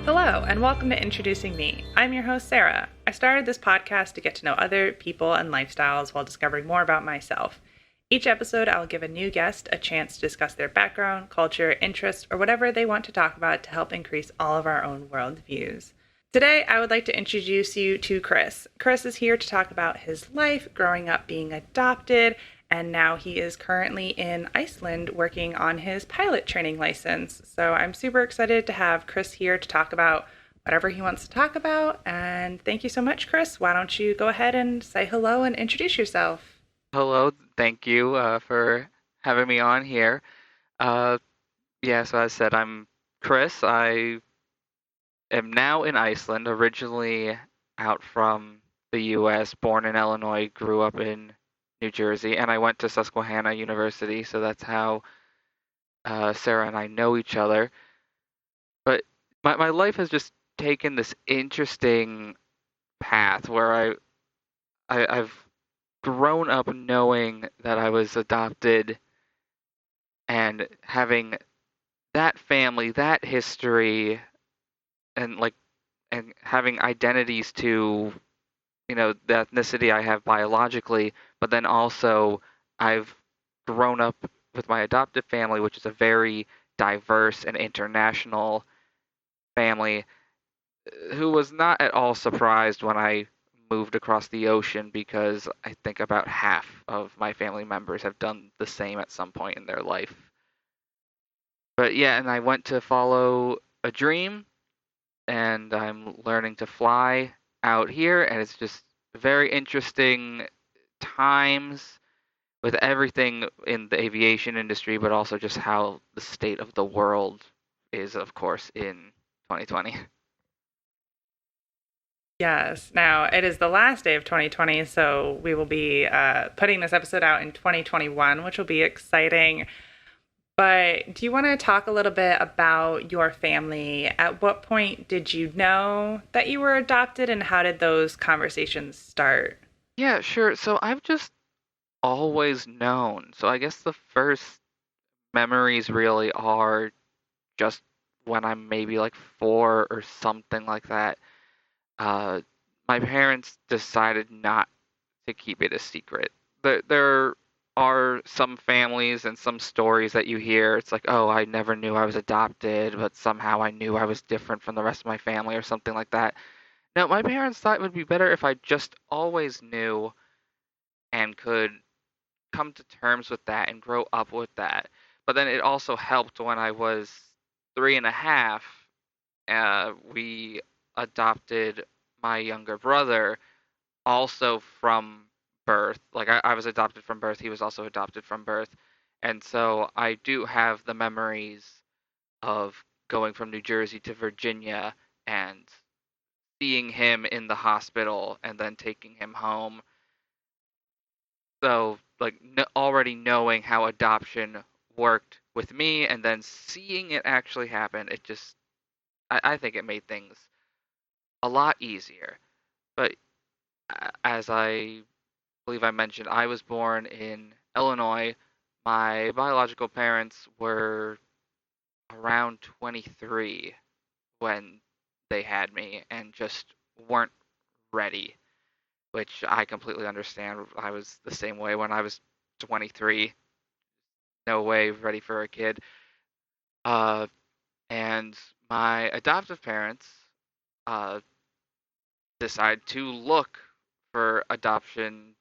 Hello, and welcome to Introducing Me. I'm your host, Sarah. I started this podcast to get to know other people and lifestyles while discovering more about myself. Each episode, I'll give a new guest a chance to discuss their background, culture, interests, or whatever they want to talk about to help increase all of our own worldviews. Today, I would like to introduce you to Chris. Chris is here to talk about his life growing up being adopted, and now he is currently in Iceland working on his pilot training license. So I'm super excited to have Chris here to talk about whatever he wants to talk about. And thank you so much, Chris. Why don't you go ahead and say hello and introduce yourself? Hello, thank you for having me on here. Uh, so as I said, I'm Chris. I am now in Iceland, originally out from the US, born in Illinois, grew up in New Jersey, and I went to Susquehanna University, so that's how Sarah and I know each other. But my life has just taken this interesting path where I've grown up knowing that I was adopted and having that family, that history, and and having identities to, the ethnicity I have biologically, but then also I've grown up with my adoptive family, which is a very diverse and international family, who was not at all surprised when I moved across the ocean because I think about half of my family members have done the same at some point in their life. But yeah, and I went to follow a dream and I'm learning to fly out here, and it's just very interesting times with everything in the aviation industry, but also just how the state of the world is, of course, in 2020. Yes. Now, it is the last day of 2020, so we will be putting this episode out in 2021, which will be exciting. But do you want to talk a little bit about your family? At what point did you know that you were adopted, and how did those conversations start? Yeah, sure. So I've just always known. So I guess the first memories really are just when I'm maybe like 4 or something like that. Uh, my parents decided not to keep it a secret. There are some families and some stories that you hear. It's like, oh, I never knew I was adopted, but somehow I knew I was different from the rest of my family or something like that. No, my parents thought it would be better if I just always knew and could come to terms with that and grow up with that. But then it also helped when I was 3.5. We adopted my younger brother also from birth. Like I was adopted from birth. He was also adopted from birth. And so I do have the memories of going from New Jersey to Virginia and seeing him in the hospital and then taking him home. So, like, already knowing how adoption worked with me and then seeing it actually happen, it just, I think it made things a lot easier. But as I believe I mentioned, I was born in Illinois. My biological parents were around 23 when they had me and just weren't ready, which I completely understand. I was the same way when I was 23. No way ready for a kid. Uh, and my adoptive parents uh, decided to look for adoption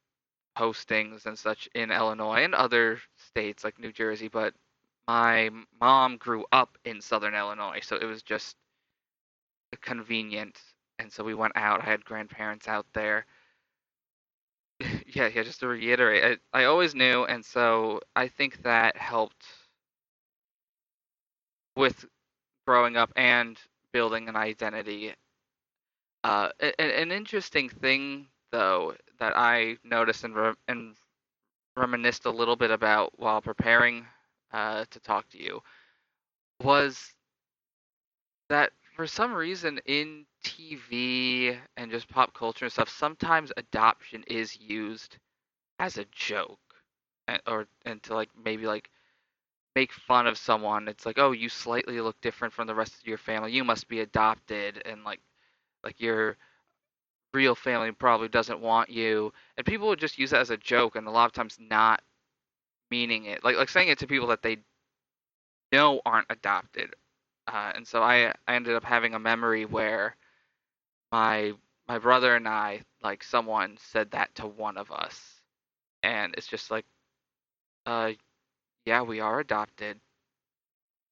postings and such in Illinois and other states like New Jersey, but my mom grew up in Southern Illinois, so it was just convenient. And so we went out. I had grandparents out there. Yeah, just to reiterate, I always knew, and so I think that helped with growing up and building an identity. An interesting thing, though, that I noticed and reminisced a little bit about while preparing to talk to you was that for some reason in TV and just pop culture and stuff, sometimes adoption is used as a joke, and to like maybe like make fun of someone, it's like, oh, you slightly look different from the rest of your family. You must be adopted, and like your real family probably doesn't want you. And people would just use that as a joke, and a lot of times not meaning it, like saying it to people that they know aren't adopted. And so I ended up having a memory where my my brother and I, like, someone said that to one of us, and it's just like, uh, yeah, we are adopted,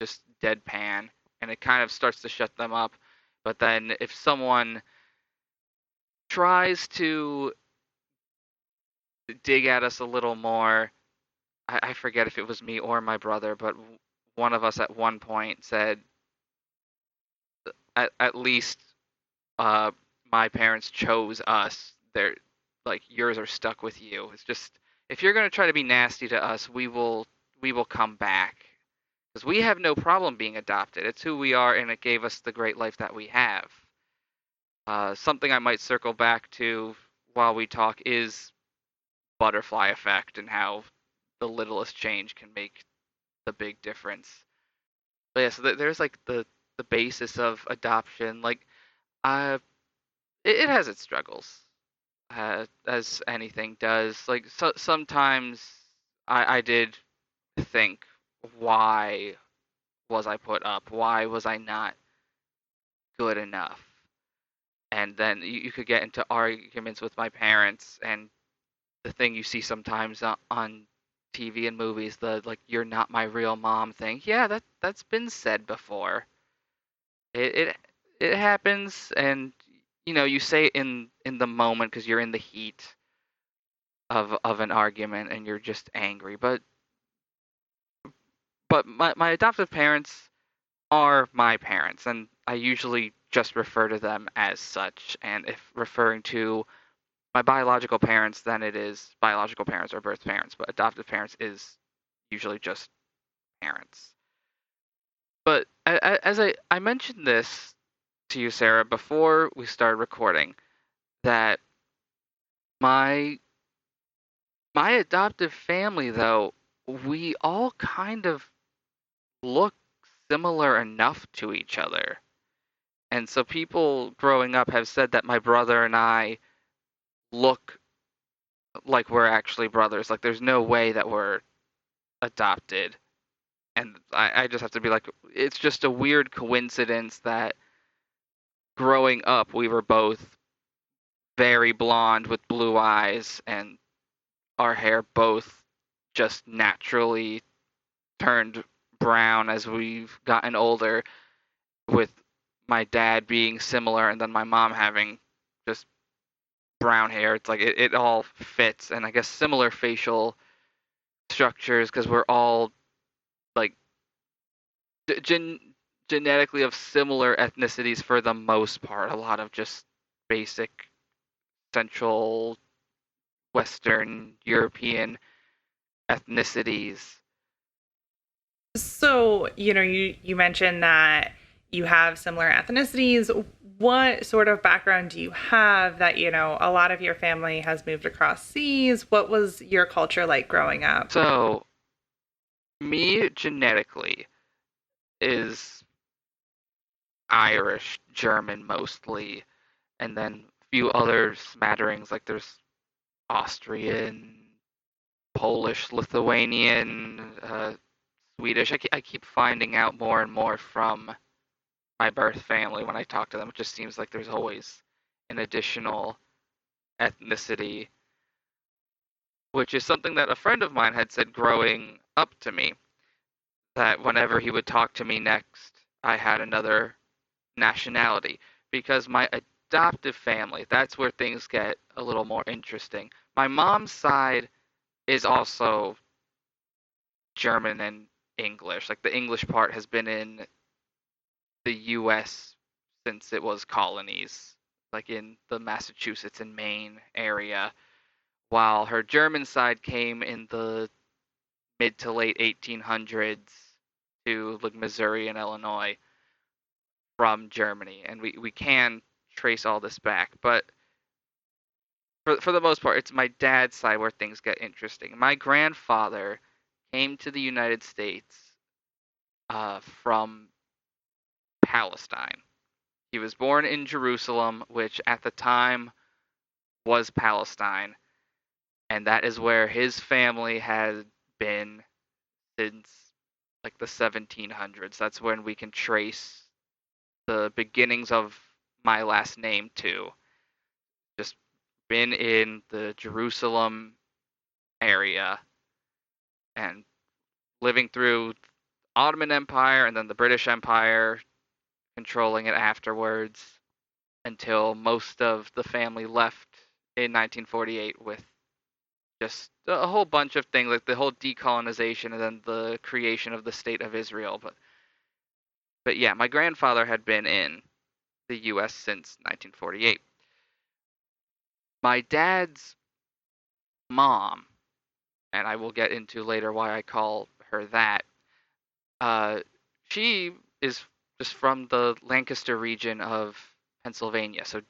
just deadpan, and it kind of starts to shut them up. But then if someone tries to dig at us a little more, I forget if it was me or my brother, but one of us at one point said, at least uh, my parents chose us. They're like, yours are stuck with you. It's just, if you're gonna try to be nasty to us, we will come back because we have no problem being adopted. It's who we are, and it gave us the great life that we have. Something I might circle back to while we talk is butterfly effect and how the littlest change can make the big difference. But yeah, so there's like the basis of adoption. Like, uh, it has its struggles, as anything does. Like, sometimes I did think, why was I put up? Why was I not good enough? And then you could get into arguments with my parents, and the thing you see sometimes on TV and movies, the like, you're not my real mom thing. Yeah, that's been said before. It happens, and you say it in the moment because you're in the heat of an argument and you're just angry. But my adoptive parents are my parents, and I usually just refer to them as such. And if referring to my biological parents, then it is biological parents or birth parents, but adoptive parents is usually just parents. But as I mentioned this to you, Sarah, before we started recording, that my my adoptive family, though, we all kind of look similar enough to each other. And so people growing up have said that my brother and I look like we're actually brothers. Like, there's no way that we're adopted. And I just have to be like, it's just a weird coincidence that growing up we were both very blonde with blue eyes, and our hair both just naturally turned brown as we've gotten older, with my dad being similar and then my mom having just brown hair. It's like it all fits, and I guess similar facial structures because we're all like genetically of similar ethnicities for the most part. A lot of just basic Central Western European ethnicities. So, you mentioned that you have similar ethnicities. What sort of background do you have that, a lot of your family has moved across seas? What was your culture like growing up? So, me genetically is Irish, German mostly, and then a few other smatterings, like there's Austrian, Polish, Lithuanian, Swedish. I keep finding out more and more from my birth family when I talk to them. It just seems like there's always an additional ethnicity, which is something that a friend of mine had said growing up to me, that whenever he would talk to me next, I had another nationality. Because my adoptive family, that's where things get a little more interesting. My mom's side is also German and English. Like, the English part has been in the US since it was colonies, like in the Massachusetts and Maine area, while her German side came in the mid to late 1800s to like Missouri and Illinois from Germany. And we can trace all this back, but for the most part, it's my dad's side where things get interesting. My grandfather came to the United States from Palestine. He was born in Jerusalem, which at the time was Palestine, and that is where his family had been since like the 1700s. That's when we can trace the beginnings of my last name to. Just been in the Jerusalem area and living through Ottoman Empire and then the British Empire, controlling it afterwards until most of the family left in 1948 with just a whole bunch of things like the whole decolonization and then the creation of the state of Israel. But yeah, my grandfather had been in the U.S. since 1948. My dad's mom, and I will get into later why I call her that. Uh, she is just from the Lancaster region of Pennsylvania, so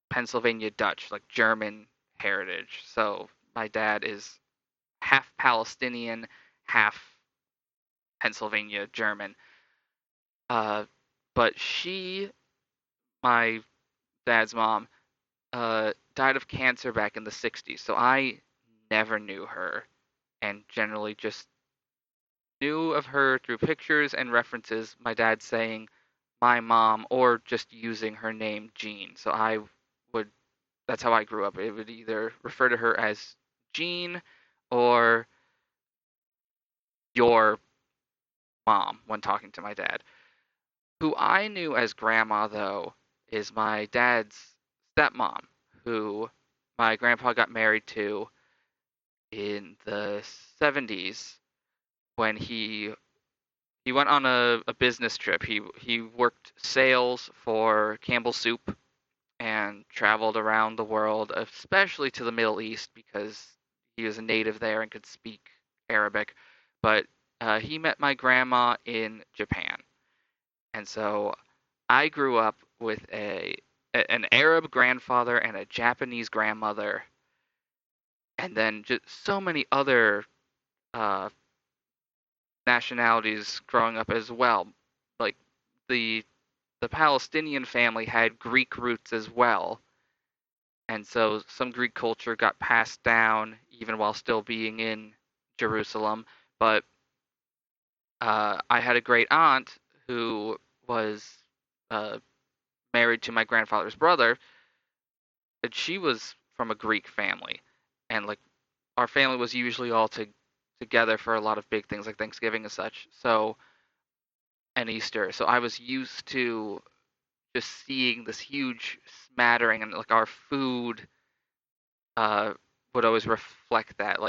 Pennsylvania Dutch, like German heritage. So my dad is half Palestinian, half Pennsylvania German. Uh, but my dad's mom, died of cancer back in the 60s. So I never knew her and generally just knew of her through pictures and references. My dad saying my mom or just using her name Jean. So would, that's how I grew up. It would either refer to her as Jean or your mom when talking to my dad. Who I knew as grandma, though, is my dad's stepmom, who my grandpa got married to in the 70s when he went on a business trip. He worked sales for Campbell Soup and traveled around the world, especially to the Middle East because he was a native there and could speak Arabic. But he met my grandma in Japan, and so I grew up with an Arab grandfather and a Japanese grandmother, and then just so many other uh, nationalities growing up as well. Like the the Palestinian family had Greek roots as well, and so some Greek culture got passed down even while still being in Jerusalem. But I had a great aunt who was uh, married to my grandfather's brother, and she was from a Greek family, and like our family was usually all together for a lot of big things like Thanksgiving and such. So and Easter. So I was used to just seeing this huge smattering, and like our food uh, would always reflect that.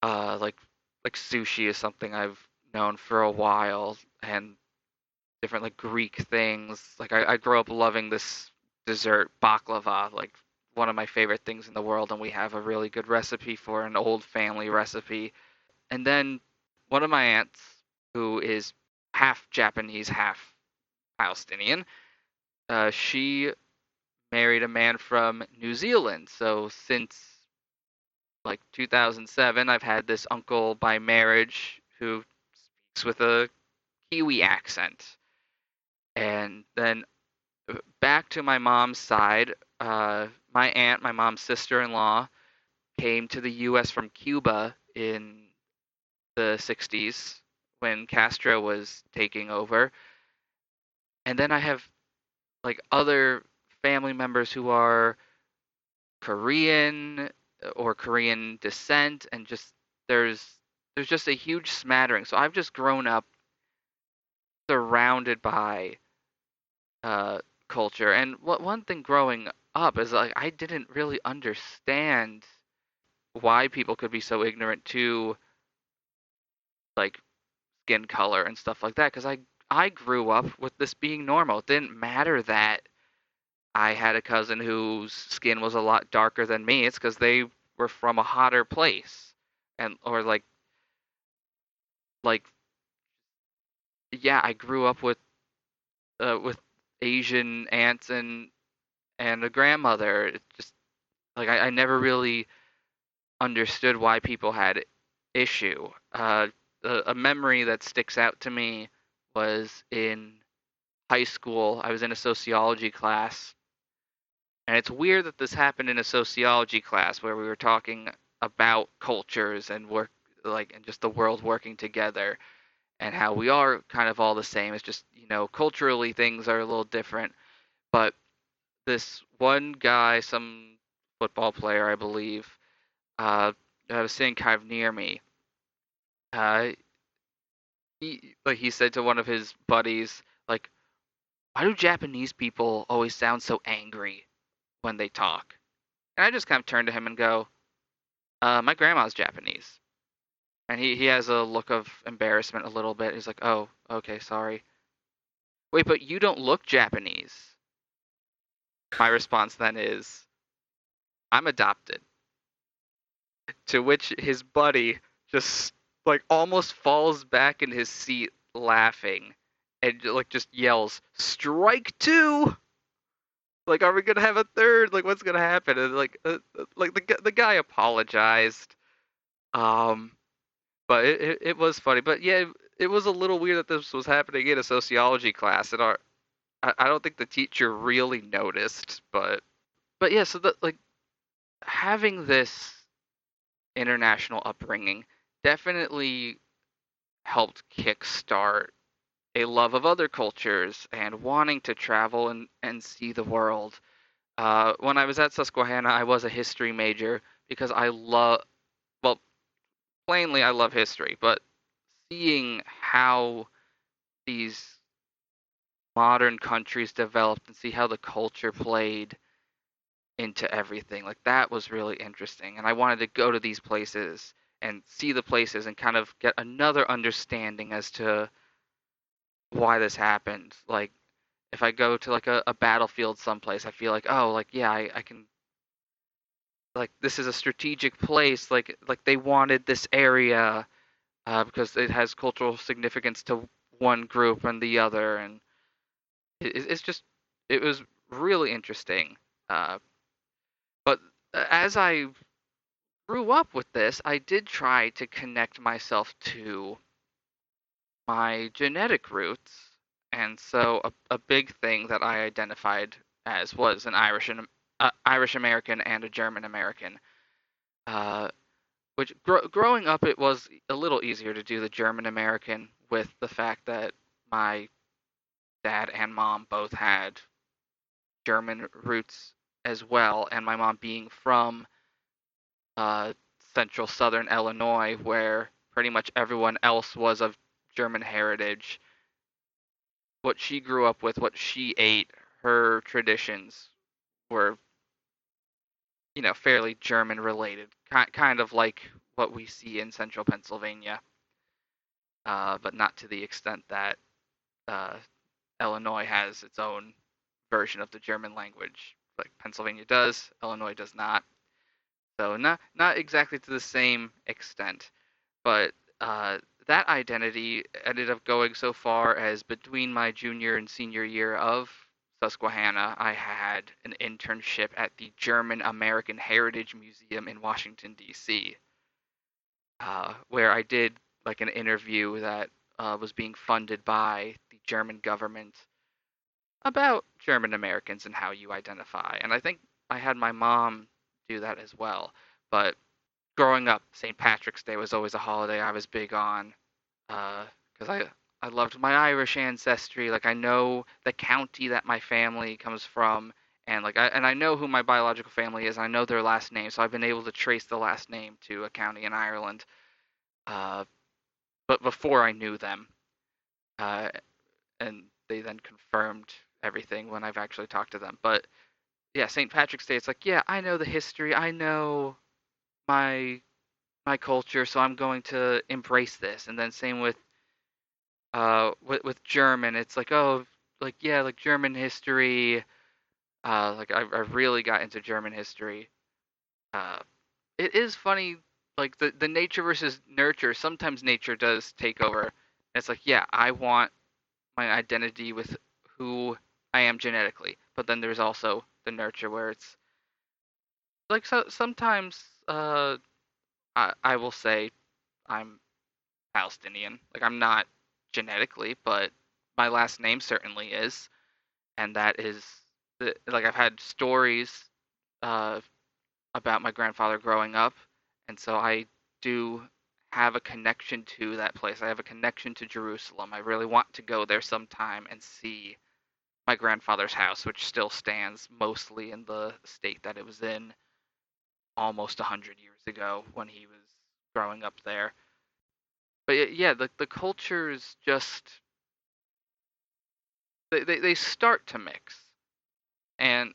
Uh, like like sushi is something I've known for a while, and different like Greek things. Like I grew up loving this dessert baklava, like one of my favorite things in the world, and we have a really good recipe for an old family recipe. And then one of my aunts, who is half Japanese, half Palestinian, she married a man from New Zealand. So since like 2007, I've had this uncle by marriage who speaks with a Kiwi accent. And then back to my mom's side, my aunt, my mom's sister-in-law, came to the U.S. from Cuba in the 60s when Castro was taking over. And then I have like other family members who are Korean or Korean descent, and just there's there's just a huge smattering. So I've just grown up surrounded by uh, culture. And one thing growing up is like I didn't really understand why people could be so ignorant to like skin color and stuff like that because I grew up with this being normal. It didn't matter that I had a cousin whose skin was a lot darker than me. It's because they were from a hotter place, and or like yeah, I grew up with Asian aunts and a grandmother. It just like I never really understood why people had issue. a memory that sticks out to me was in high school. I was in a sociology class, and it's weird that this happened in a sociology class where we were talking about cultures and work, like, and just the world working together, and how we are kind of all the same. It's just, culturally things are a little different. But this one guy, some football player, I believe, that was sitting kind of near me, uh, he said to one of his buddies, like, why do Japanese people always sound so angry when they talk? And I just kind of turned to him and go, my grandma's Japanese. And he has a look of embarrassment a little bit. He's like, oh, okay, sorry. Wait, but you don't look Japanese. My response then is, I'm adopted. To which his buddy just like almost falls back in his seat laughing and like just yells, "Strike two!" Like, are we gonna have a third? Like, what's gonna happen? And like the guy apologized. Um, but it was funny. But yeah, it was a little weird that this was happening in a sociology class, and I don't think the teacher really noticed. But yeah, so like having this international upbringing definitely helped kickstart a love of other cultures and wanting to travel and see the world. When I was at Susquehanna, I was a history major because well, plainly, I love history, but seeing how these modern countries developed and see how the culture played into everything, like that was really interesting. And I wanted to go to these places and see the places and kind of get another understanding as to why this happened. Like, if I go to like a battlefield someplace, I feel like, oh, like, yeah, I can, like, this is a strategic place. Like they wanted this area because it has cultural significance to one group and the other, and it's just, it was really interesting. Uh, but as I grew up with this, I did try to connect myself to my genetic roots. And so a big thing that I identified as was an Irish American and a German American. Uh, which growing up, it was a little easier to do the German American with the fact that my dad and mom both had German roots as well, and my mom being from uh, central southern Illinois, where pretty much everyone else was of German heritage. What she grew up with, what she ate, her traditions were, fairly German related, kind of like what we see in central Pennsylvania, but not to the extent that uh, Illinois has its own version of the German language. Like Pennsylvania does, Illinois does not. So not exactly to the same extent, but uh, that identity ended up going so far as between my junior and senior year of Susquehanna, I had an internship at the German American Heritage Museum in Washington, D.C., where I did like an interview that was being funded by the German government about German Americans and how you identify. And I think I had my mom do that as well. But growing up, St. Patrick's Day was always a holiday I was big on because I loved my Irish ancestry. Like, I know the county that my family comes from, and I know who my biological family is. And I know their last name, so I've been able to trace the last name to a county in Ireland. Uh, but before I knew them, uh, and they then confirmed everything when I've actually talked to them. But yeah, St. Patrick's Day, it's like, yeah, I know the history, I know my my culture, so I'm going to embrace this. And then same with German, it's like, oh, like, yeah, like German history. Like I really got into German history. Uh, it is funny, like the nature versus nurture. Sometimes nature does take over. It's like, yeah, I want my identity with who I am genetically, but then there's also the nurture where it's like, sometimes I will say I'm Palestinian. Like, I'm not genetically, but my last name certainly is, and that is like, I've had stories uh, about my grandfather growing up, and so I do have a connection to that place. I have a connection to Jerusalem. I really want to go there sometime and see my grandfather's house, which still stands mostly in the state that it was in almost 100 years ago when he was growing up there. But yeah, the cultures just they start to mix, and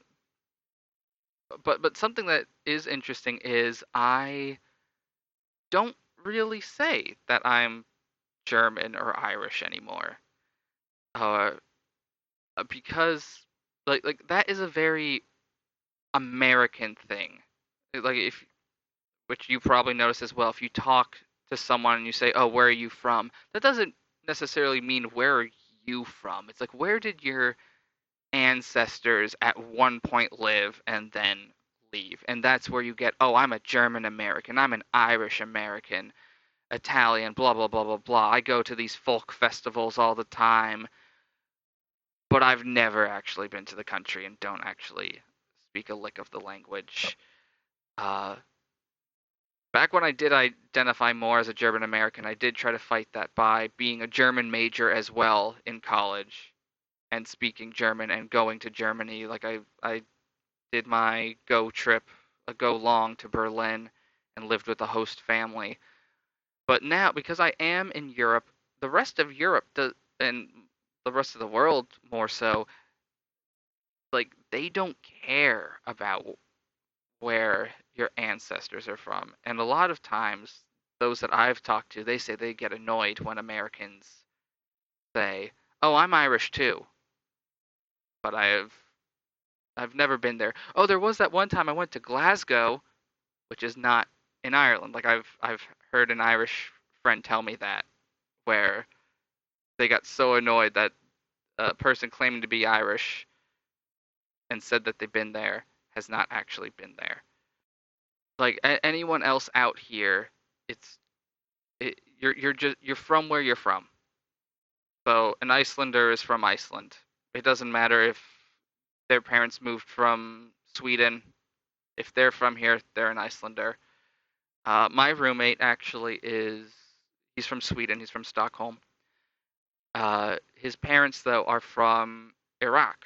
but something that is interesting is I don't really say that I'm German or Irish anymore, uh, because like that is a very American thing. Like, if which you probably notice as well, if you talk to someone and you say, "Oh, where are you from?" That doesn't necessarily mean where are you from. It's like, where did your ancestors at one point live and then leave? And that's where you get, "Oh, I'm a German American. I'm an Irish American, Italian, blah blah blah blah blah. I go to these folk festivals all the time, but I've never actually been to the country and don't actually speak a lick of the language." Uh, Back when I did identify more as a German American, I did try to fight that by being a German major as well in college and speaking German and going to Germany. Like, I did my go trip, a go long to Berlin and lived with a host family. But now, because I am in Europe, the rest of Europe does, and the rest of the world more so, like, they don't care about where your ancestors are from. And a lot of times, those that I've talked to, they say they get annoyed when Americans say, "Oh, I'm Irish too," but I've never been there. Oh, there was that one time I went to Glasgow, which is not in Ireland. Like, I've heard an Irish friend tell me that, where they got so annoyed that a person claiming to be Irish and said that they've been there has not actually been there. Like, anyone else out here, it's you're from where you're from. So an Icelander is from Iceland. It doesn't matter if their parents moved from Sweden. If they're from here, they're an Icelander. My roommate actually he's from Sweden. He's from Stockholm. His parents, though, are from Iraq.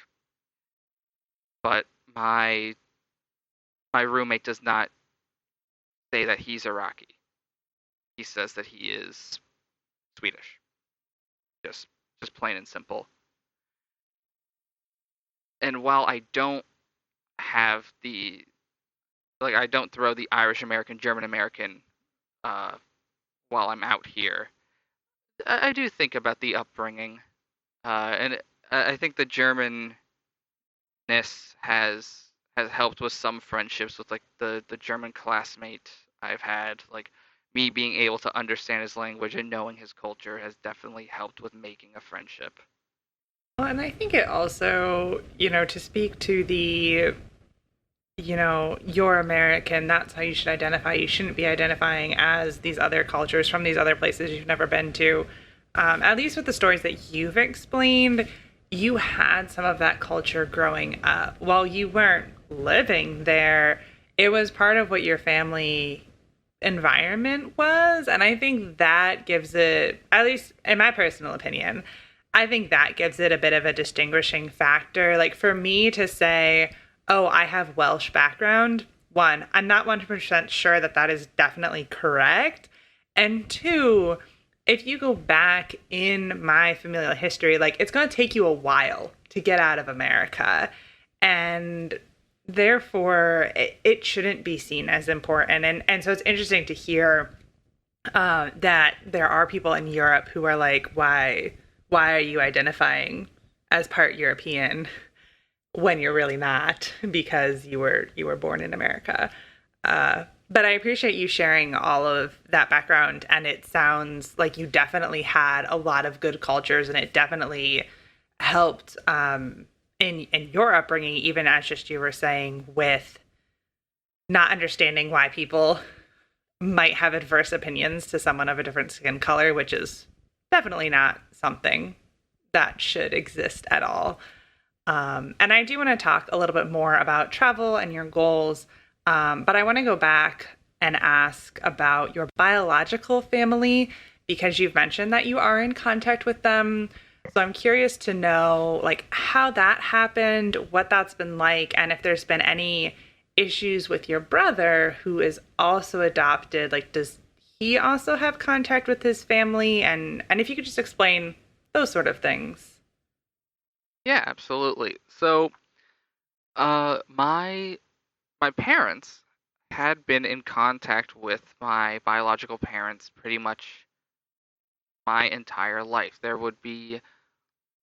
But my roommate does not say that he's Iraqi. He says that he is Swedish. Just just plain and simple. And while I don't have the like I don't throw the Irish American, German American uh, while I'm out here, I do think about the upbringing, and I think the Germanness has helped with some friendships with, like, the German classmate I've had. Like, me being able to understand his language and knowing his culture has definitely helped with making a friendship. Well, and I think it also, to speak to the, you're American, that's how you should identify. You shouldn't be identifying as these other cultures from these other places you've never been to. At least with the stories that you've explained, you had some of that culture growing up. While you weren't living there, it was part of what your family environment was. And I think that gives it, at least in my personal opinion, I think that gives it a bit of a distinguishing factor. Like, for me to say, oh, I have Welsh background, one, I'm not 100% sure that that is definitely correct. And two, if you go back in my familial history, like, it's going to take you a while to get out of America. And therefore, it shouldn't be seen as important. And so it's interesting to hear that there are people in Europe who are like, why are you identifying as part European when you're really not, because you were born in America? But I appreciate you sharing all of that background, and it sounds like you definitely had a lot of good cultures, and it definitely helped in your upbringing, even as just you were saying, with not understanding why people might have adverse opinions to someone of a different skin color, which is definitely not something that should exist at all. And I do want to talk a little bit more about travel and your goals, but I want to go back and ask about your biological family because you've mentioned that you are in contact with them. So I'm curious to know like how that happened, what that's been like, and if there's been any issues with your brother who is also adopted. Like, does he also have contact with his family? And if you could just explain those sort of things. Yeah, absolutely. So, my parents had been in contact with my biological parents pretty much my entire life. There would be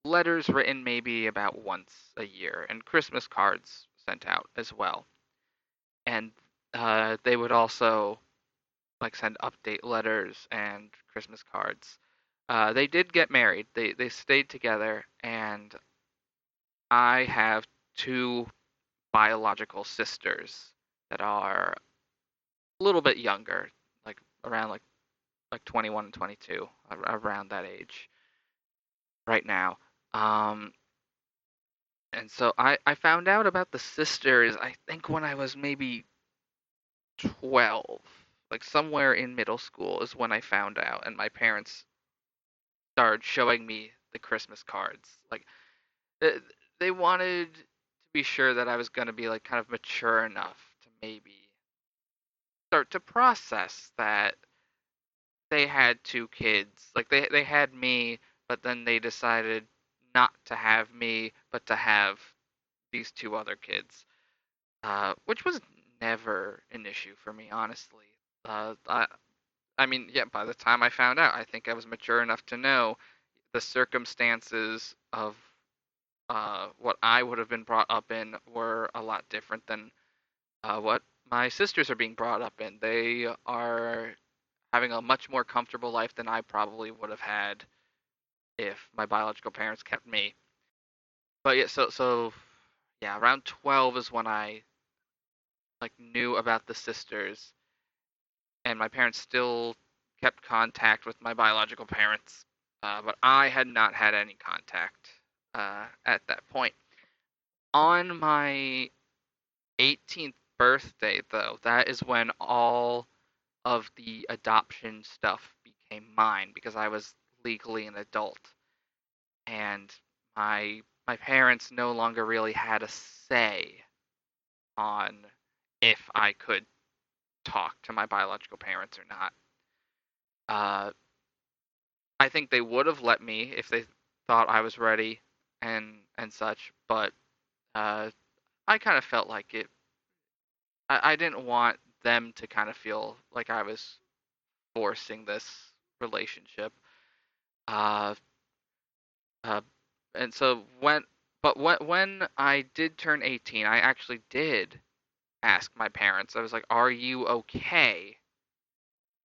letters written maybe about once a year and Christmas cards sent out as well. And they would also like send update letters and Christmas cards. They did get married. They stayed together, and I have two biological sisters that are a little bit younger, like around like 21 and 22, around that age right now. Um, and so I found out about the sisters, I think when I was maybe 12, like somewhere in middle school is when I found out, and my parents started showing me the Christmas cards. Like they, they wanted to be sure that I was going to be like kind of mature enough to maybe start to process that they had two kids. Like they had me, but then they decided not to have me, but to have these two other kids, which was never an issue for me, honestly. I mean, yeah, by the time I found out, I think I was mature enough to know the circumstances of what I would have been brought up in were a lot different than what my sisters are being brought up in. They are having a much more comfortable life than I probably would have had if my biological parents kept me. But yeah, so yeah, around 12 is when I like knew about the sisters, and my parents still kept contact with my biological parents, but I had not had any contact at that point. On my 18th birthday, though, that is when all of the adoption stuff became mine because I was legally an adult, and my parents no longer really had a say on if I could talk to my biological parents or not. Uh, I think they would have let me if they thought I was ready and such, but uh, I kind of felt like it. I didn't want them to kind of feel like I was forcing this relationship. Uh, uh, and so when I did turn 18, I actually did ask my parents. I was like, "Are you okay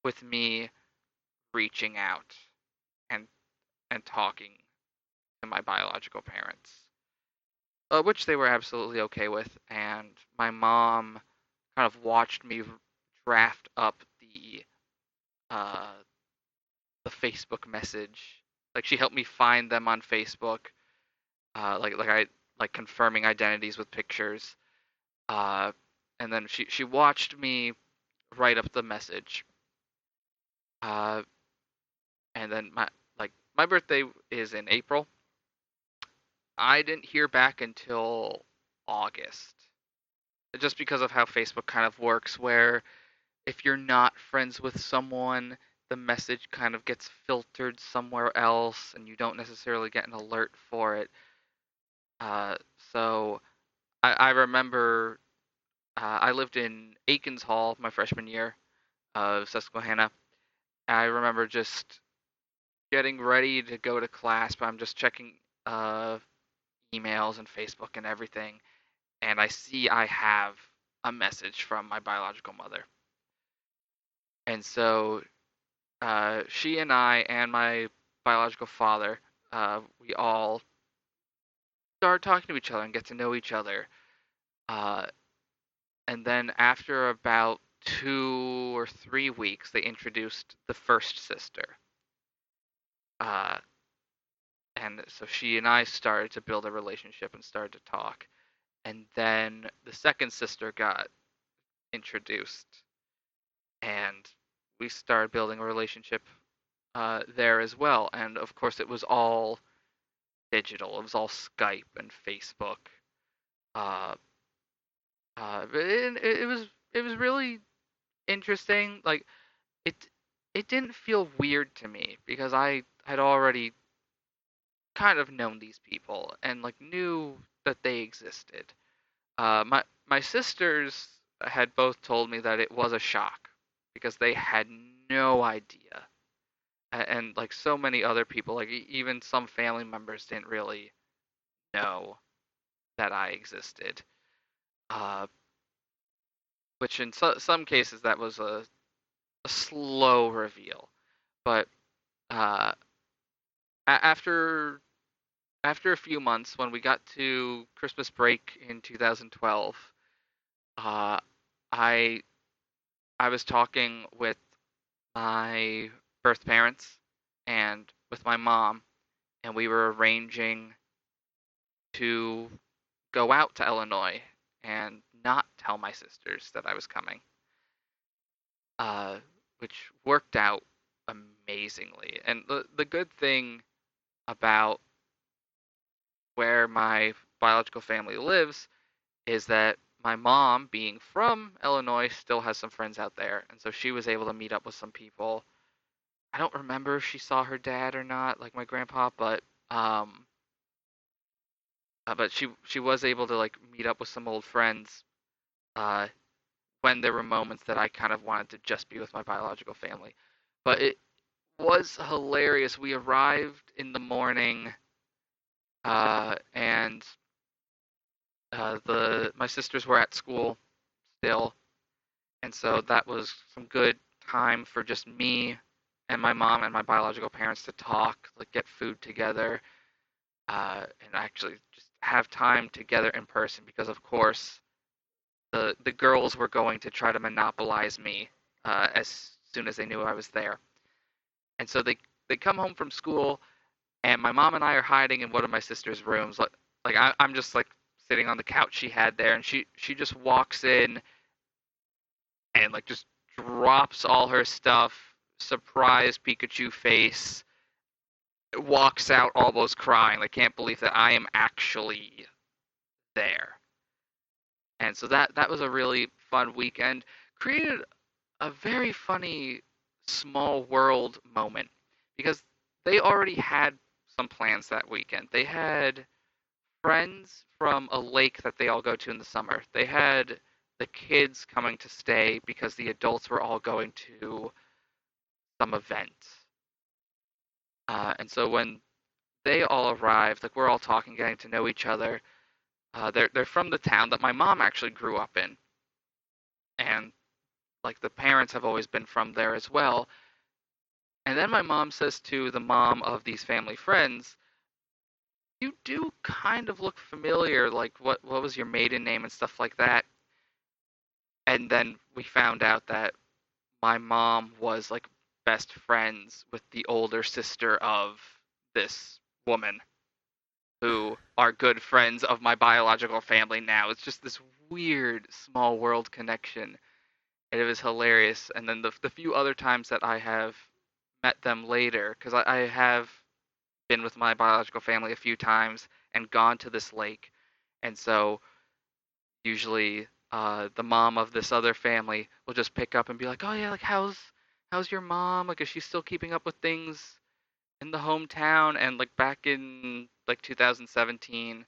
with me reaching out and talking to my biological parents?" Which they were absolutely okay with. And my mom kind of watched me draft up uh, the Facebook message. Like she helped me find them on Facebook. Like confirming identities with pictures. Uh, and then she watched me write up the message. Uh, and then my birthday is in April. I didn't hear back until August, just because of how Facebook kind of works, where if you're not friends with someone, the message kind of gets filtered somewhere else, and you don't necessarily get an alert for it. So I remember I lived in Aikens Hall my freshman year of Susquehanna. I remember just getting ready to go to class, but I'm just checking uh, emails and Facebook and everything, and I see I have a message from my biological mother. And so she and I and my biological father, we all start talking to each other and get to know each other. Uh, and then after about 2 or 3 weeks, they introduced the first sister. Uh, and so she and I started to build a relationship and started to talk. And then the second sister got introduced, and we started building a relationship there as well. And of course, it was all digital. It was all Skype and Facebook. Uh, but it was really interesting. Like it it didn't feel weird to me because I had already kind of known these people and like knew that they existed. My sisters had both told me that it was a shock because they had no idea, and like so many other people, like even some family members didn't really know that I existed. Uh, which in some cases that was a slow reveal, but uh, after after a few months, when we got to Christmas break in 2012, uh, I I was talking with my birth parents and with my mom, and we were arranging to go out to Illinois and not tell my sisters that I was coming, uh, which worked out amazingly. And the good thing about where my biological family lives is that my mom, being from Illinois, still has some friends out there, and so she was able to meet up with some people. I don't remember if she saw her dad or not, like my grandpa, um, but she was able to like meet up with some old friends uh, when there were moments that I kind of wanted to just be with my biological family. But it was hilarious. We arrived in the morning, and the my sisters were at school still, and so that was some good time for just me and my mom and my biological parents to talk, like get food together, and actually just have time together in person because, of course, the girls were going to try to monopolize me as soon as they knew I was there. And so they come home from school, and my mom and I are hiding in one of my sister's rooms. I'm just like sitting on the couch she had there, and she just walks in and like just drops all her stuff, surprise Pikachu face, walks out almost crying. I can't believe that I am actually there. And so that was a really fun weekend. Created a very funny small world moment because they already had some plans that weekend. They had friends from a lake that they all go to in the summer. They had the kids coming to stay because the adults were all going to some event. And so when they all arrived, like we're all talking, getting to know each other. They're from the town that my mom actually grew up in, and like the parents have always been from there as well. And then my mom says to the mom of these family friends, "You do kind of look familiar. Like what was your maiden name and stuff like that." And then we found out that my mom was like best friends with the older sister of this woman who are good friends of my biological family now. It's just this weird small world connection. And it was hilarious. And then the few other times that I have met them later, because I have been with my biological family a few times and gone to this lake. And so usually the mom of this other family will just pick up and be like, "Oh yeah, like how's your mom? Like is she still keeping up with things in the hometown?" And like back in like 2017,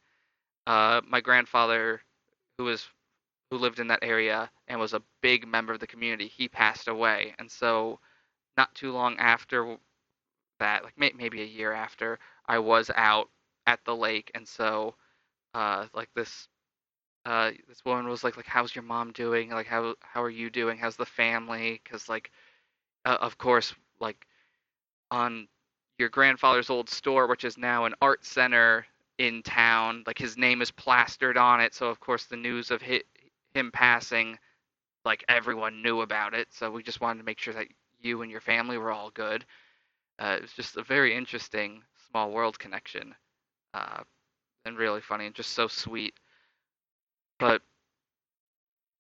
my grandfather, who was who lived in that area and was a big member of the community, he passed away, and so not too long after that, like maybe a year after, I was out at the lake, and so like this woman was like how's your mom doing? Like how are you doing? How's the family? Because like of course like on your grandfather's old store, which is now an art center in town. Like his name is plastered on it, so of course the news of him passing like everyone knew about it. So we just wanted to make sure that you and your family were all good. It was just a very interesting small world connection, uh, and really funny and just so sweet. But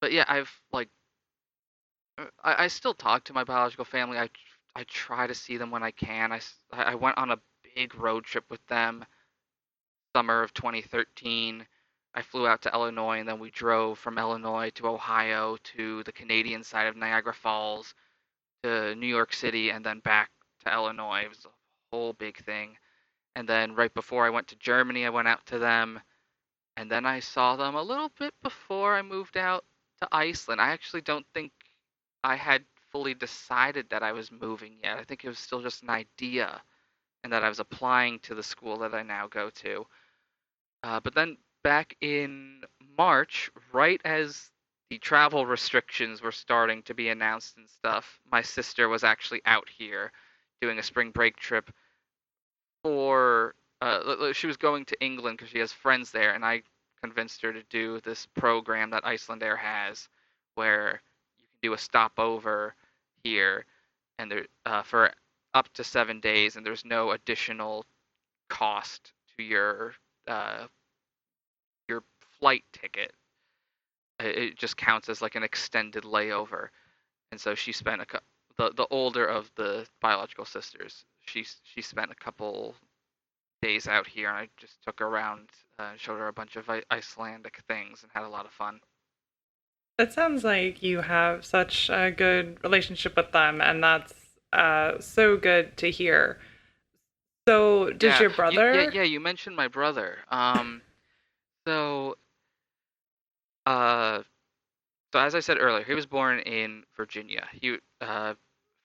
but yeah, I still talk to my biological family. I try to see them when I can. I went on a big road trip with them summer of 2013. I flew out to Illinois and then we drove from Illinois to Ohio to the Canadian side of Niagara Falls to New York City and then back to Illinois. It was a whole big thing. And then right before I went to Germany, I went out to them. And then I saw them a little bit before I moved out to Iceland. I actually don't think I had fully decided that I was moving yet. I think it was still just an idea and that I was applying to the school that I now go to. But then back in March, right as the travel restrictions were starting to be announced and stuff, my sister was actually out here doing a spring break trip for. She was going to England because she has friends there, and I convinced her to do this program that Iceland Air has, where you can do a stopover here, and there for up to 7 days, and there's no additional cost to uh, your flight ticket. It just counts as like an extended layover. And so she spent the older of the biological sisters. She spent a couple days out here, and I just took her around, showed her a bunch of Icelandic things, and had a lot of fun. It sounds like you have such a good relationship with them, and that's so good to hear. So, does Yeah, your brother? yeah. You mentioned my brother. So uh, so as I said earlier, he was born in Virginia.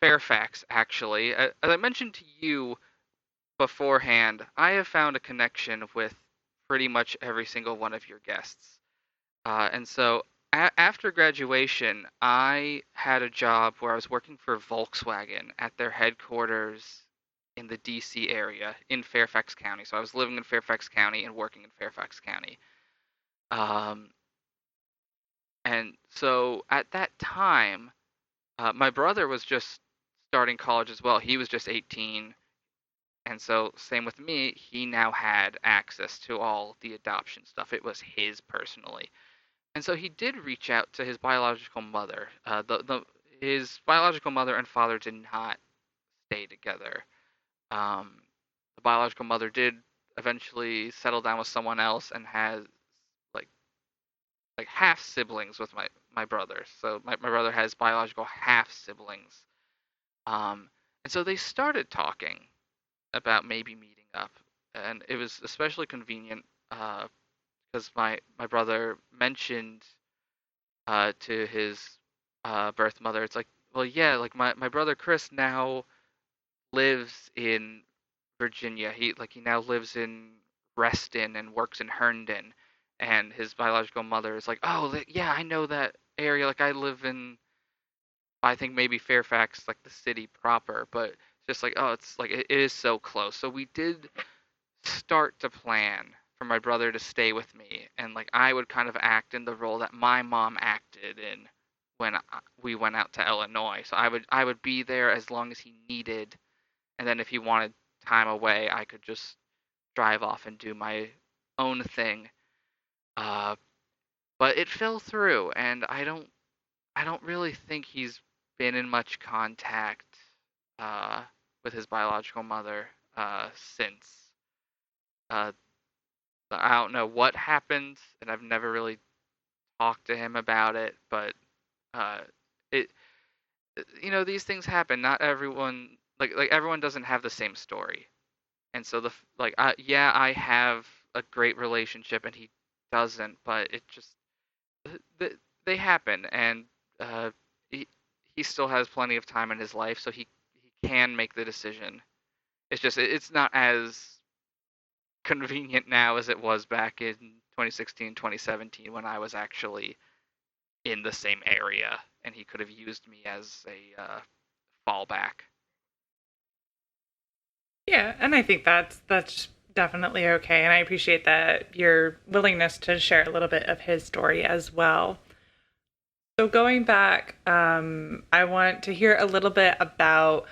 Fairfax, actually. As I mentioned to you beforehand, I have found a connection with pretty much every single one of your guests. And so after graduation, I had a job where I was working for Volkswagen at their headquarters in the DC area in Fairfax County. So I was living in Fairfax County and working in Fairfax County. Um, and so at that time, my brother was just starting college as well. He was just 18. And so, same with me, he now had access to all the adoption stuff. It was his personally. And so he did reach out to his biological mother. His biological mother and father did not stay together. Um, the biological mother did eventually settle down with someone else and has like half siblings with my brother. So my brother has biological half siblings. Um, and so they started talking about maybe meeting up, and it was especially convenient because my brother mentioned to his birth mother, it's like, well, yeah, like my brother Chris now lives in Virginia. He now lives in Reston and works in Herndon, and his biological mother is like, oh yeah, I know that area. Like I live in, I think maybe Fairfax, like the city proper, but it's just like, oh, it's like it is so close. So we did start to plan for my brother to stay with me, and like I would kind of act in the role that my mom acted in when we went out to Illinois. So I would be there as long as he needed, and then if he wanted time away, I could just drive off and do my own thing. Uh, but it fell through, and I don't really think he's been in much contact uh, with his biological mother since. Uh, I don't know what happened, and I've never really talked to him about it. But uh, it, these things happen. Not everyone, like everyone doesn't have the same story, and so yeah, I have a great relationship, and he doesn't. But it just they happen, and uh, he he still has plenty of time in his life, so he can make the decision. It's just it's not as convenient now as it was back in 2016, 2017 when I was actually in the same area and he could have used me as a fallback. Yeah, and I think that's definitely okay, and I appreciate that your willingness to share a little bit of his story as well. So going back, I want to hear a little bit about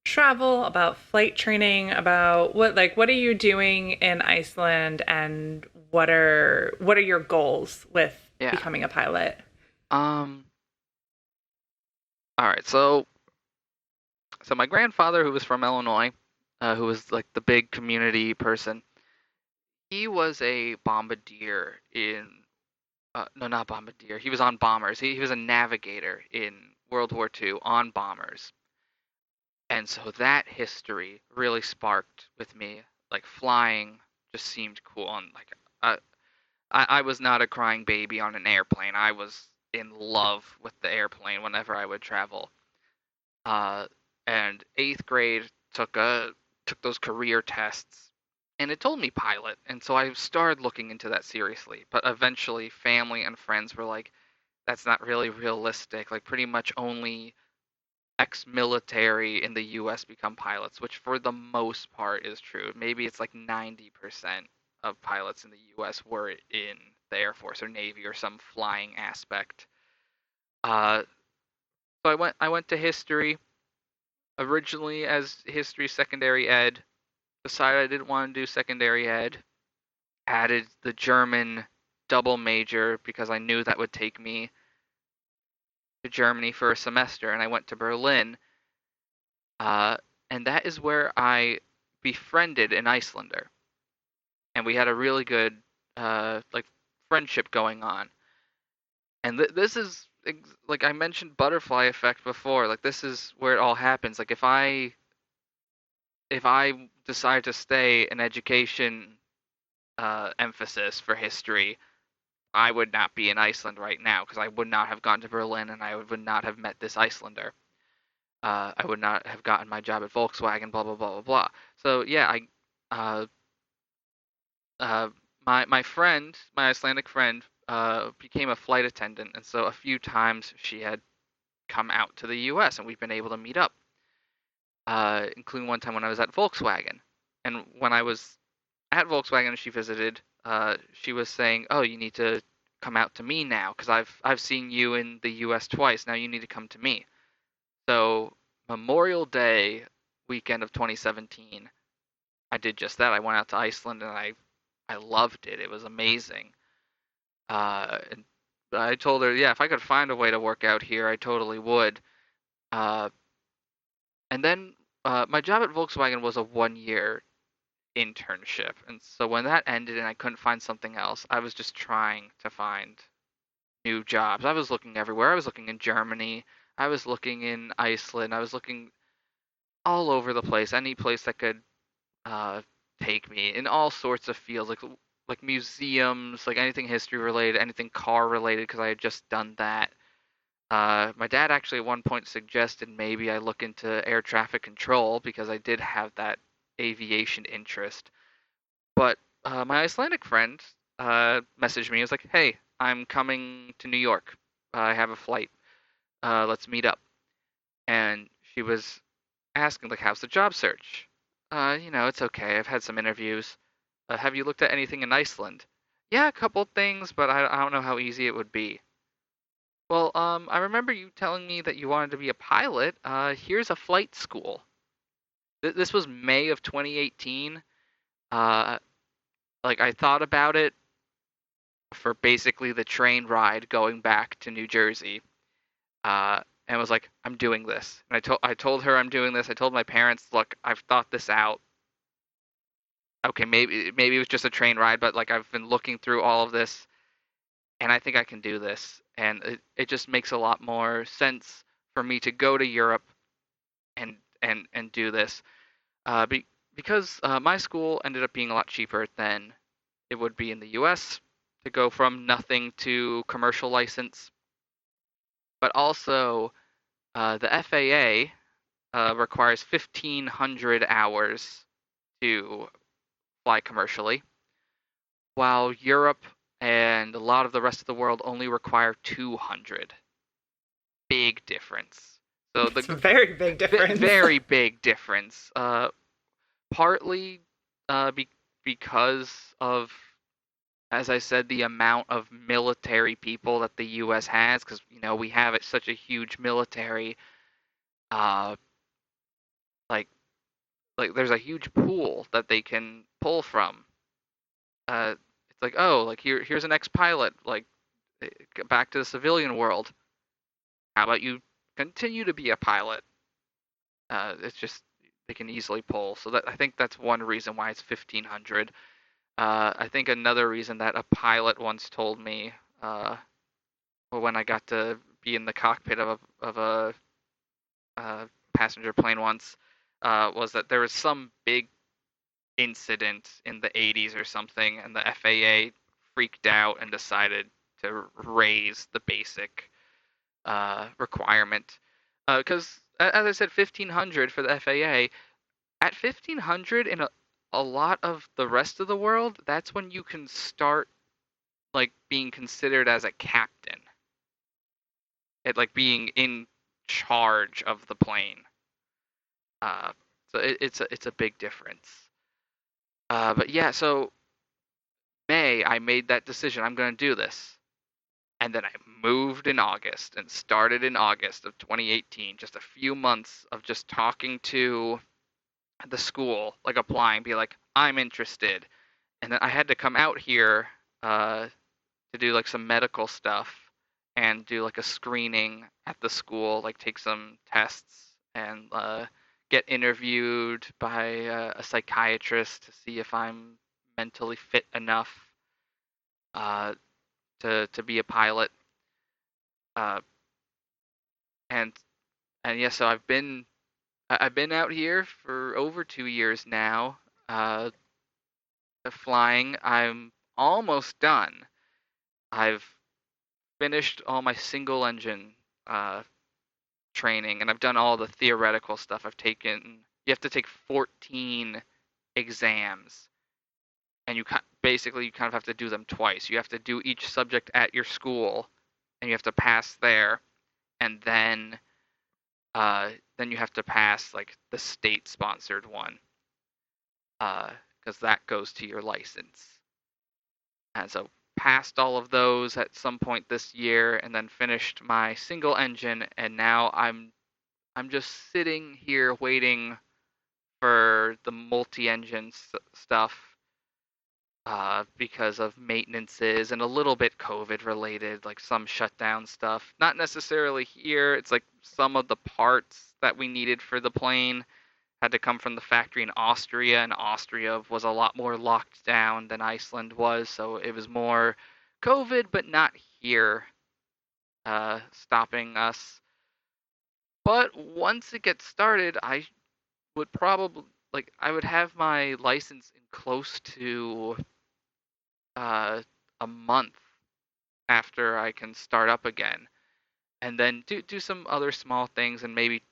travel, about flight training, about what are you doing in Iceland, and what are your goals with Yeah. becoming a pilot? Um. All right. So my grandfather, who was from Illinois, who was like the big community person, he was a bombardier in. No, not bombardier. He was on bombers. He was a navigator in World War II on bombers. And so that history really sparked with me. Like flying just seemed cool. And like I, I was not a crying baby on an airplane. I was in love with the airplane whenever I would travel. Uh, and eighth grade took those career tests, and it told me pilot. And so I started looking into that seriously. But eventually, family and friends were like, "That's not really realistic. Like pretty much only ex-military in the U.S. become pilots," which for the most part is true. Maybe it's like 90% of pilots in the U.S. were in the Air Force or Navy or some flying aspect. Uh, so I went to history originally as history secondary ed. Decided I didn't want to do secondary ed. Added the German double major because I knew that would take me to Germany for a semester, and I went to Berlin. Uh, and that is where I befriended an Icelander, and we had a really good like friendship going on. And this is like I mentioned butterfly effect before. Like this is where it all happens. Like if I decide to stay in education emphasis for history, I would not be in Iceland right now because I would not have gone to Berlin and I would not have met this Icelander. I would not have gotten my job at Volkswagen. Blah blah blah blah blah. So yeah, uh, uh, my friend, my Icelandic friend, became a flight attendant, and so a few times she had come out to the U.S. and we've been able to meet up, including one time when I was at Volkswagen. And when I was at Volkswagen and she visited, she was saying, "Oh, you need to come out to me now because I've seen you in the U.S. twice. Now you need to come to me." So Memorial Day weekend of 2017, I did just that. I went out to Iceland and I loved it. It was amazing. And I told her, yeah, if I could find a way to work out here, I totally would. Uh, and then my job at Volkswagen was a 1 year internship. And so when that ended and I couldn't find something else, I was just trying to find new jobs. I was looking everywhere. I was looking in Germany. I was looking in Iceland. I was looking all over the place, any place that could uh, take me in all sorts of fields, like museums, like anything history related, anything car related, because I had just done that. My dad actually at one point suggested maybe I look into air traffic control because I did have that aviation interest. But my Icelandic friend messaged me. He was like, "Hey, I'm coming to New York. I have a flight. Let's meet up." And she was asking like, "How's the job search?" It's okay. I've had some interviews. Have you looked at anything in Iceland? Yeah, a couple things, but I don't know how easy it would be. Well, I remember you telling me that you wanted to be a pilot. Here's a flight school. This was May of 2018. Uh, like I thought about it for basically the train ride going back to New Jersey. And was like, I'm doing this. And I told her I'm doing this. I told my parents, look, I've thought this out. Okay, maybe it was just a train ride, but like I've been looking through all of this, and I think I can do this. And it just makes a lot more sense for me to go to Europe and do this. Because my school ended up being a lot cheaper than it would be in the U.S. to go from nothing to commercial license, but also the FAA requires 1,500 hours to fly commercially, while Europe and a lot of the rest of the world only require 200. Big difference. So It's a very big difference. very big difference. Partly because of as I said, the amount of military people that the U.S. has, because we have such a huge military. Uh, like there's a huge pool that they can pull from. It's like, oh, like here's an ex-pilot, like get back to the civilian world. How about you continue to be a pilot? It's just they can easily pull. So I think that's one reason why it's 1,500. I think another reason that a pilot once told me, when I got to be in the cockpit of a passenger plane once, was that there was some big incident in the 80s or something, and the FAA freaked out and decided to raise the basic requirement. Because, as I said, 1,500 for the FAA. At 1,500 in a lot of the rest of the world, that's when you can start like being considered as a captain. It like being in charge of the plane. Uh, so it's a big difference. But yeah, so May I made that decision. I'm going to do this. And then I moved in August and started in August of 2018. Just a few months of just talking to the school, like applying, be like, I'm interested. And then I had to come out here to do like some medical stuff and do like a screening at the school, like take some tests and get interviewed by a psychiatrist to see if I'm mentally fit enough uh, to be a pilot. Uh, and and yeah, so I've been out here for over 2 years now, uh, flying. I'm almost done. I've finished all my single engine uh, training, and I've done all the theoretical stuff. You have to take 14 exams, and basically you kind of have to do them twice. You have to do each subject at your school, and you have to pass there, and then you have to pass like the state sponsored one, because that goes to your license. And so passed all of those at some point this year, and then finished my single engine, and now I'm just sitting here waiting for the multi-engine stuff, because of maintenances and a little bit COVID related, like some shutdown stuff. Not necessarily here. It's like some of the parts that we needed for the plane had to come from the factory in Austria, and Austria was a lot more locked down than Iceland was, so it was more COVID, but not here, stopping us. But once it gets started, I would probably I would have my license in close to uh, a month after I can start up again, and then do some other small things and maybe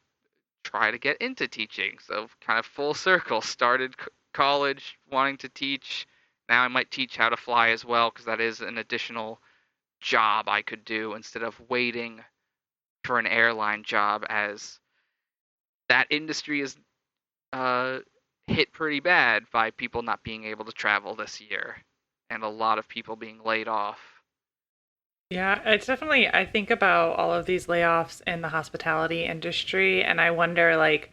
try to get into teaching. So kind of full circle. Started college wanting to teach. Now I might teach how to fly as well, because that is an additional job I could do instead of waiting for an airline job, as that industry is uh, hit pretty bad by people not being able to travel this year, and a lot of people being laid off. Yeah, it's definitely, I think about all of these layoffs in the hospitality industry, and I wonder, like,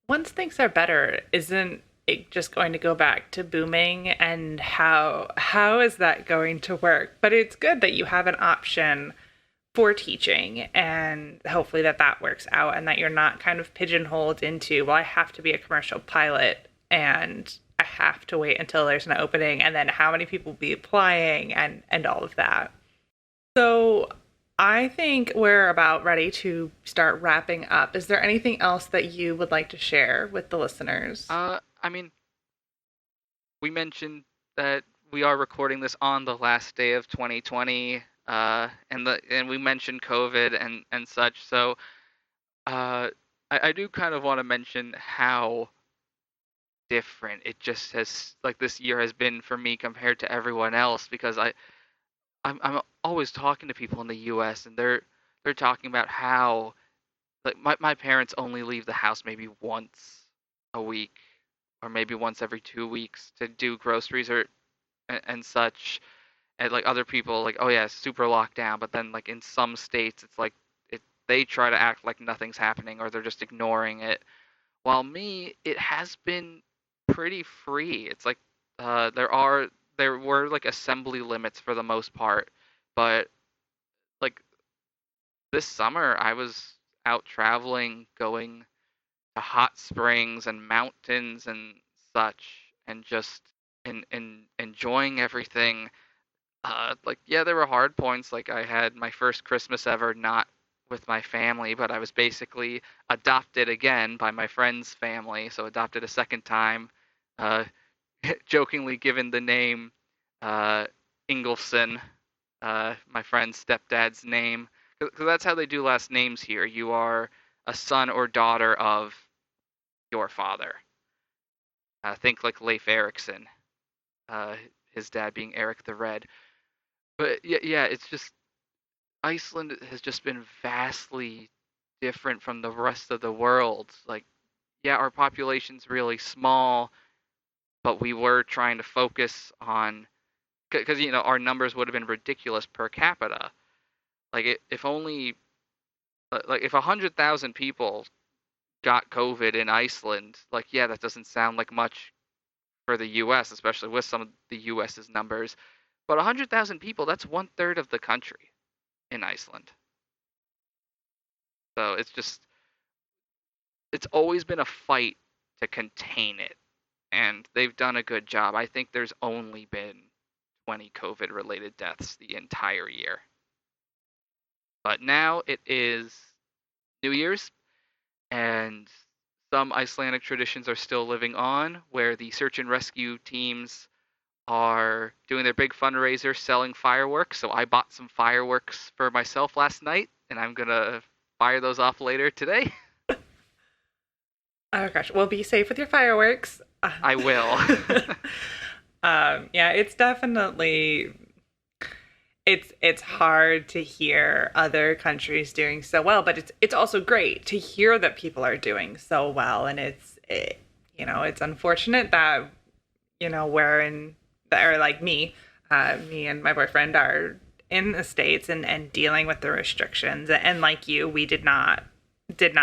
once things are better, isn't it just going to go back to booming? And how is that going to work? But it's good that you have an option for teaching, and hopefully that works out, and that you're not kind of pigeonholed into, well, I have to be a commercial pilot and I have to wait until there's an opening, and then how many people will be applying, and all of that. So I think we're about ready to start wrapping up. Is there anything else that you would like to share with the listeners? I mean, we mentioned that we are recording this on the last day of 2020, and we mentioned COVID and such. So I do kind of want to mention how different it just has, like, this year has been for me compared to everyone else, because I'm always talking to people in the U.S., and they're talking about how, like, my parents only leave the house maybe once a week, or maybe once every 2 weeks, to do groceries or and such. and like other people like, oh yeah, super locked down, but then like in some states it's like they try to act like nothing's happening or they're just ignoring it. While me, it has been pretty free. It's like there were like assembly limits for the most part, but like this summer I was out traveling, going to hot springs and mountains and such, and just enjoying everything. Like yeah, there were hard points. Like I had my first Christmas ever not with my family, but I was basically adopted again by my friend's family, so adopted a second time. Uh, Jokingly given the name uh, Ingolfson, my friend's stepdad's name, because that's how they do last names here. You are a son or daughter of your father. Think like Leif Erikson, uh, his dad being Eric the Red. But yeah, yeah, it's just Iceland has just been vastly different from the rest of the world. Like, yeah, our population's really small, but we were trying to focus on because our numbers would have been ridiculous per capita. Like, if only like if 100,000 people got COVID in Iceland, like yeah, that doesn't sound like much for the U.S., especially with some of the U.S.'s numbers. But 100,000 people, that's one third of the country in Iceland. So it's always been a fight to contain it, and they've done a good job. I think there's only been 20 COVID related deaths the entire year. But now it is New Year's, and some Icelandic traditions are still living on, where the search and rescue teams are doing their big fundraiser selling fireworks. So I bought some fireworks for myself last night, and I'm going to fire those off later today. Oh gosh, well, be safe with your fireworks. I will. Yeah, it's definitely it's hard to hear other countries doing so well, but it's also great to hear that people are doing so well, and it's unfortunate that we're in or like me and my boyfriend are in the States and dealing with the restrictions, and like you, we did not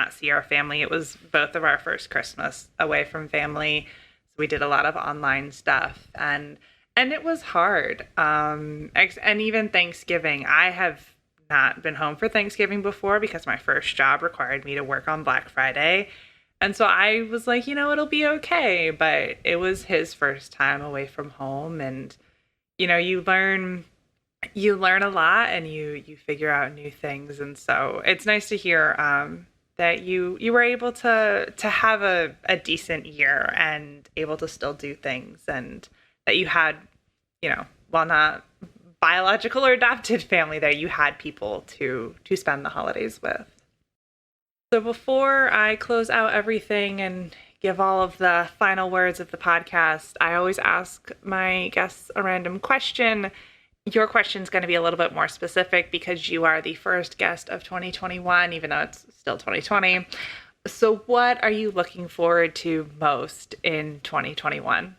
see our family. It was both of our first Christmas away from family. So we did a lot of online stuff, and it was hard. And even Thanksgiving, I have not been home for Thanksgiving before because my first job required me to work on Black Friday. And so I was like, it'll be okay. But it was his first time away from home, and you learn a lot, and you figure out new things. And so it's nice to hear that you were able to have a decent year and able to still do things, and that you had, while not biological or adopted family, that you had people to spend the holidays with. So before I close out everything and give all of the final words of the podcast, I always ask my guests a random question. Your question is going to be a little bit more specific because you are the first guest of 2021, even though it's still 2020. So what are you looking forward to most in 2021?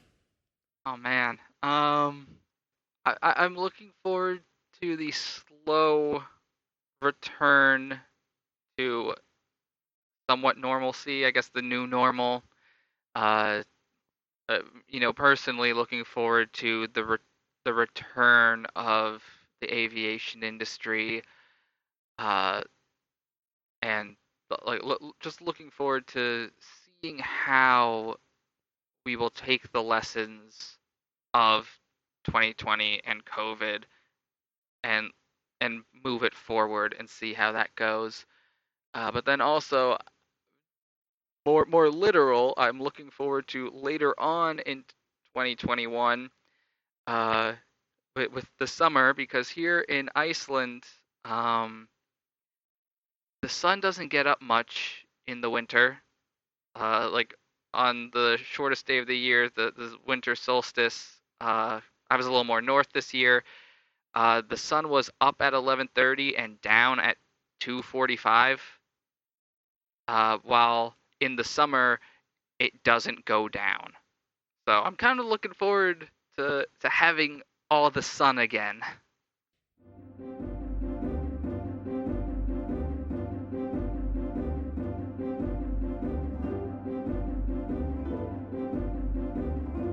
Oh man. I'm looking forward to the slow return to somewhat normalcy, I guess the new normal. Uh, Personally looking forward to the return of the aviation industry, uh, and like just looking forward to seeing how we will take the lessons of 2020 and COVID and move it forward and see how that goes. But then also more literal, I'm looking forward to later on in 2021 uh, with the summer, because here in Iceland, um, the sun doesn't get up much in the winter. Like on the shortest day of the year, the winter solstice. I was a little more north this year. The sun was up at 11:30 and down at 2:45. While in the summer it doesn't go down. So I'm kind of looking forward to having all the sun again.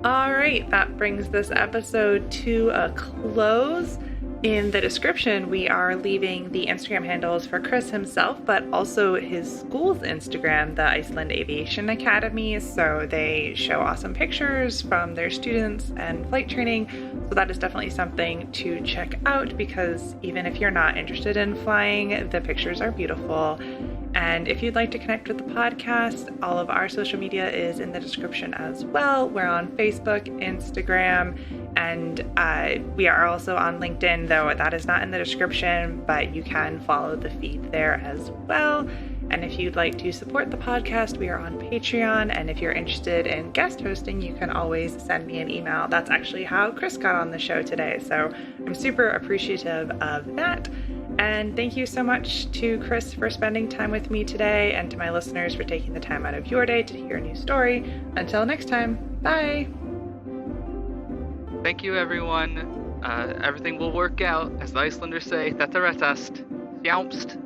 All right, that brings this episode to a close. In the description, we are leaving the Instagram handles for Chris himself, but also his school's Instagram, the Iceland Aviation Academy. So they show awesome pictures from their students and flight training. So that is definitely something to check out, because even if you're not interested in flying, the pictures are beautiful. And if you'd like to connect with the podcast, all of our social media is in the description as well. We're on Facebook, Instagram, and we are also on LinkedIn, though that is not in the description, but you can follow the feed there as well. And if you'd like to support the podcast, we are on Patreon. And if you're interested in guest hosting, you can always send me an email. That's actually how Chris got on the show today. So I'm super appreciative of that. And thank you so much to Chris for spending time with me today, and to my listeners for taking the time out of your day to hear a new story. Until next time, bye! Thank you, everyone. Everything will work out, as the Icelanders say. Þetta retast. Sjáumst.